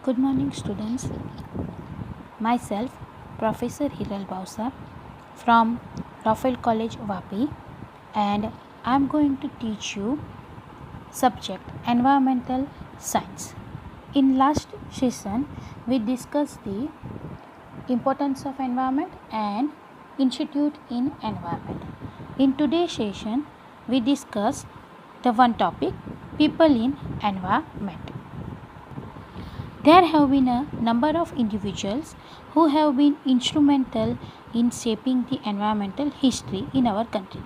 Good morning, students. Myself, Professor Hiral Bausa from Rafael College, Vapi, and I'm going to teach you subject Environmental Science. In last session, we discussed the importance of environment and institute in environment. In today's session, we discuss the one topic people in environment. There have been a number of individuals who have been instrumental in shaping the environmental history in our country.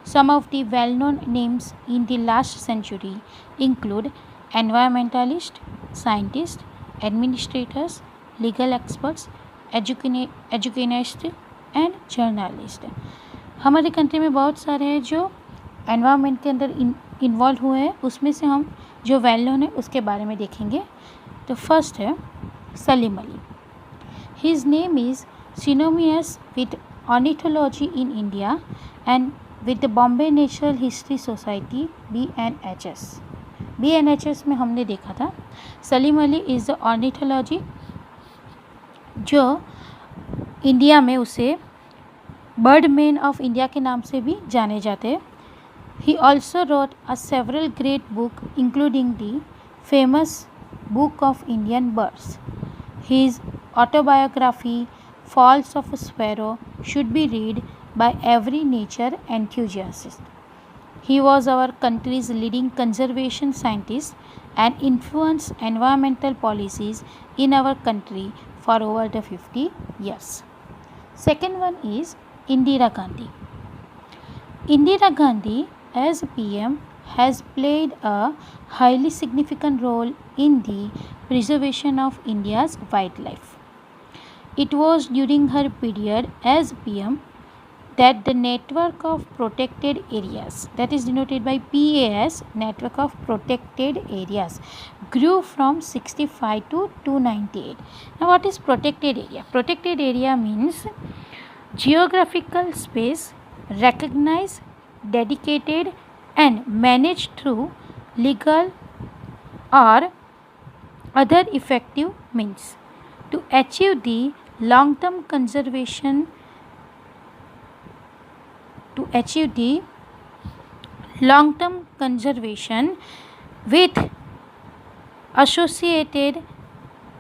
Some of the well-known names in the last century include environmentalists, scientists, administrators, legal experts, educationists and journalists. हमारे country में बहुत सारे हैं जो environment के अंदर involve हुए हैं. उसमें से हम जो वेल नोन है उसके बारे में देखेंगे. तो फर्स्ट है Salim Ali. His name is synonymous with ornithology in India and with the Bombay natural history society BNHS में हमने देखा था. Salim Ali is the ornithology जो इंडिया में उसे बर्ड मैन ऑफ इंडिया के नाम से भी जाने जाते हैं. He also wrote a several great book including the famous Book of Indian Birds. His autobiography, Falls of a Sparrow, should be read by every nature enthusiast. He was our country's leading conservation scientist and influenced environmental policies in our country for over the 50 years. Second one is Indira Gandhi. Indira Gandhi as PM has played a highly significant role in the preservation of India's wildlife. It was during her period as PM that the network of protected areas, that is denoted by PAS, network of protected areas, grew from 65 to 298. Now what is protected area? Protected area means geographical space recognized, dedicated and managed through legal or other effective means to achieve the long-term conservation with associated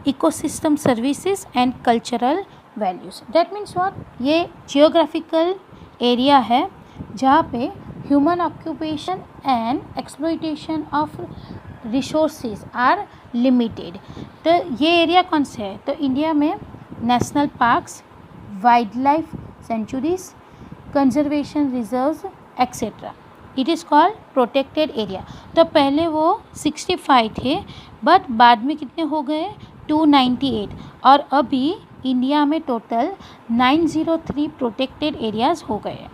ecosystem services and cultural values. That means what? ये geographical area है जहाँ पे human occupation and exploitation of resources are limited. तो ये area कौन से है? तो इंडिया में national parks, wild life sanctuaries, conservation reserves etcetera. It is called protected area. तो पहले वो 65 थे बट बाद में कितने हो गए? 298. और अभी इंडिया में टोटल 903 प्रोटेक्टेड एरियाज़ हो गए.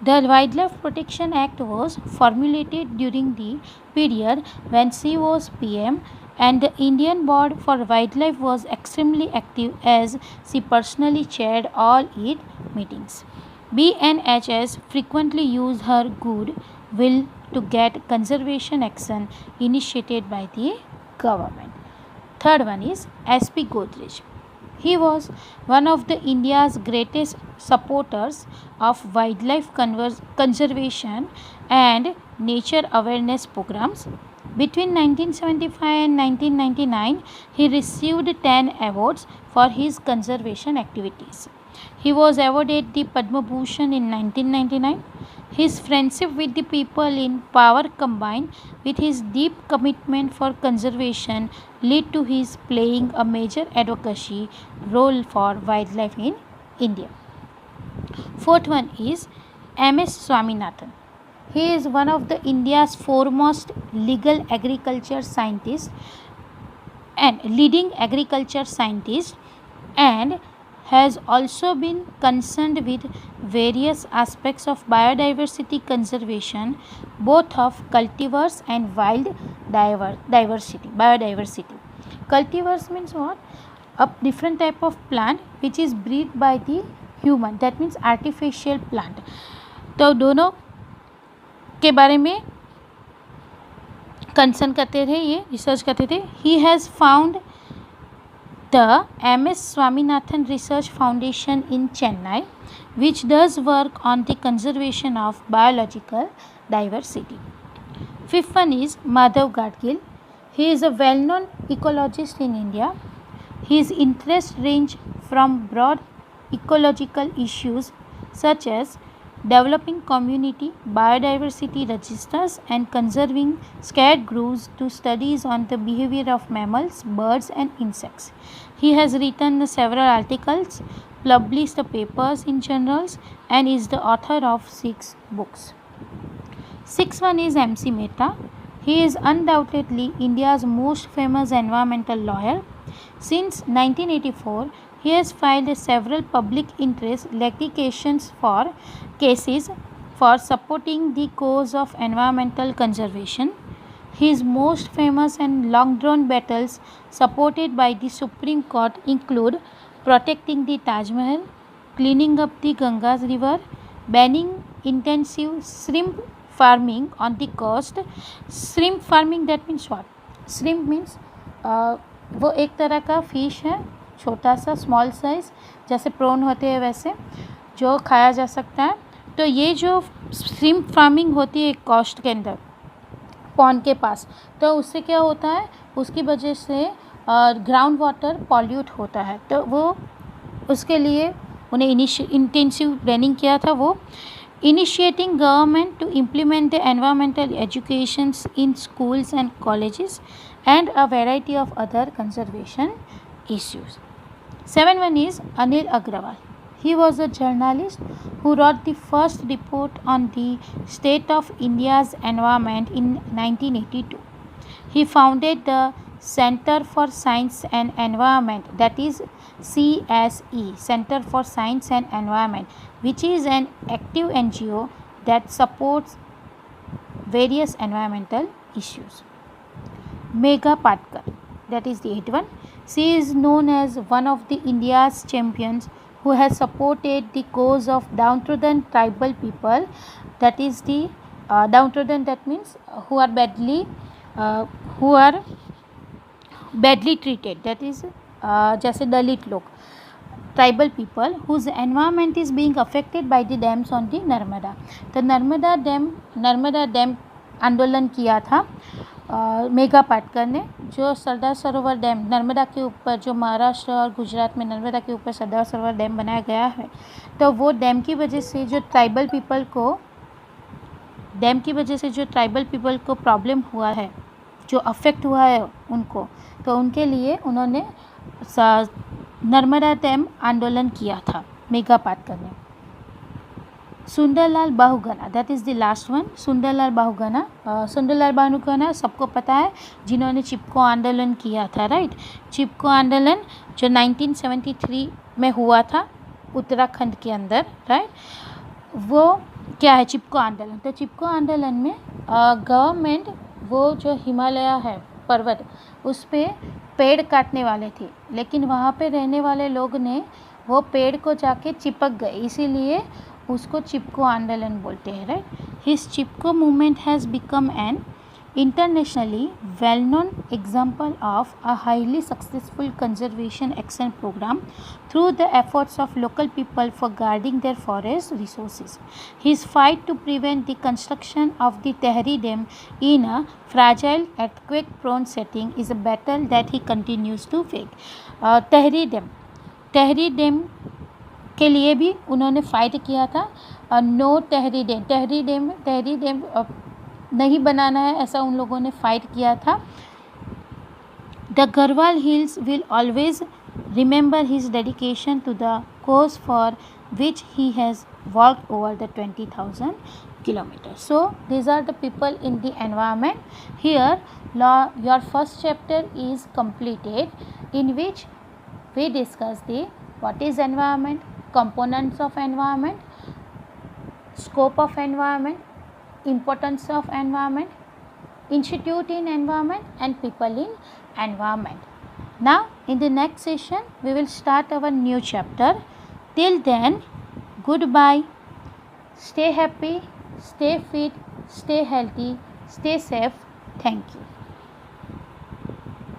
The Wildlife Protection Act was formulated during the period when she was PM, and the Indian Board for Wildlife was extremely active as she personally chaired all its meetings. BNHS frequently used her good will to get conservation action initiated by the government. Third one is SP Godrej. He was one of the India's greatest supporters of wildlife conservation and nature awareness programs. Between 1975 and 1999, he received 10 awards for his conservation activities. He was awarded the Padma Bhushan in 1999. His friendship with the people in power combined with his deep commitment for conservation led to his playing a major advocacy role for wildlife in India. Fourth one is M.S. Swaminathan. He is one of the India's foremost legal agriculture scientists and leading agriculture scientist, and has also been concerned with various aspects of biodiversity conservation, both of cultivars and wild biodiversity. Cultivars means what? A different type of plant which is bred by the human, that means artificial plant. तो दोनों के बारे में concern करते थे, ये research करते थे. He has found the MS Swaminathan Research Foundation in Chennai, which does work on the conservation of biological diversity. Fifth one is Madhav Gadgil. He is a well-known ecologist in India. His interests range from broad ecological issues such as developing community biodiversity registers and conserving scarce groves to studies on the behavior of mammals, birds and insects. He has written several articles, published papers in journals and is the author of 6 books. Sixth one is MC Mehta. He is undoubtedly India's most famous environmental lawyer. Since 1984, he has filed several public interest litigations for cases for supporting the cause of environmental conservation. His most famous and long-drawn battles supported by the Supreme Court include protecting the Taj Mahal, cleaning up the Ganges River, banning intensive shrimp farming on the coast. Shrimp farming, that means what? Shrimp means वो एक तरह का fish है, छोटा सा small size, जैसे prawn होते हैं वैसे, जो खाया जा सकता है. तो ये जो श्रिम्प फार्मिंग होती है कोस्ट के अंदर, पॉन्ड के पास, तो उससे क्या होता है, उसकी वजह से ग्राउंड वाटर पॉल्यूट होता है. तो वो उसके लिए उन्हें इंटेंसिव ट्रेनिंग किया था. वो initiating government to implement the environmental educations in schools and colleges and a variety of other conservation issues. 7 one is Anil Agrawal. He was a journalist who wrote the first report on the state of India's environment in 1982. He founded the Center for Science and Environment, that is CSE, Center for Science and Environment, which is an active NGO that supports various environmental issues. Megha Patkar, that is the 8th one. She is known as one of the India's champions who has supported the cause of downtrodden tribal people, that is the downtrodden, that means who are badly treated, that is जैसे दलित लोग, tribal people whose environment is being affected by the dams on the Narmada. तो Narmada dam आंदोलन किया था मेघा पाटकर ने, जो Sardar Sarovar dam Narmada के ऊपर, जो महाराष्ट्र और गुजरात में नर्मदा के ऊपर सरदार सरोवर डैम बनाया गया है, तो वो डैम की वजह से जो ट्राइबल पीपल को प्रॉब्लम हुआ है, जो अफेक्ट हुआ है उनको, तो उनके लिए उन्होंने नर्मदा डैम आंदोलन किया था मेघा पाटकर ने. Sundarlal Bahuguna, that is the last one. Sundarlal Bahuguna सबको पता है, जिन्होंने चिपको आंदोलन किया था, राइट. चिपको आंदोलन जो 1973 में हुआ था उत्तराखंड के अंदर, राइट. वो क्या है चिपको आंदोलन? तो चिपको आंदोलन में गवर्नमेंट, वो जो हिमालय है पर्वत, उस पर पेड़ काटने वाले थे, लेकिन वहाँ पे रहने वाले लोग ने वो पेड़ को जाके चिपक गए, इसीलिए उसको चिपको आंदोलन बोलते हैं, right. His Chipko movement has become an internationally well-known example of a highly successful conservation action program through the efforts of local people for guarding their forest resources. His fight to prevent the construction of the Tehri Dam in a fragile earthquake-prone setting is a battle that he continues to fight. Tehri Dam के लिए भी उन्होंने fight किया था. No tehri dam नहीं बनाना है, ऐसा उन लोगों ने फाइट किया था. The Garhwal hills will always remember his dedication to the cause for which he has worked over the 20,000 kilometers. So these are the people in the environment. Here your first chapter is completed, in which we discuss the what is environment, components of environment, scope of environment, importance of environment, institute in environment and people in environment. Now in the next session we will start our new chapter. Till then, goodbye. Stay happy, stay fit, stay healthy, stay safe. Thank you.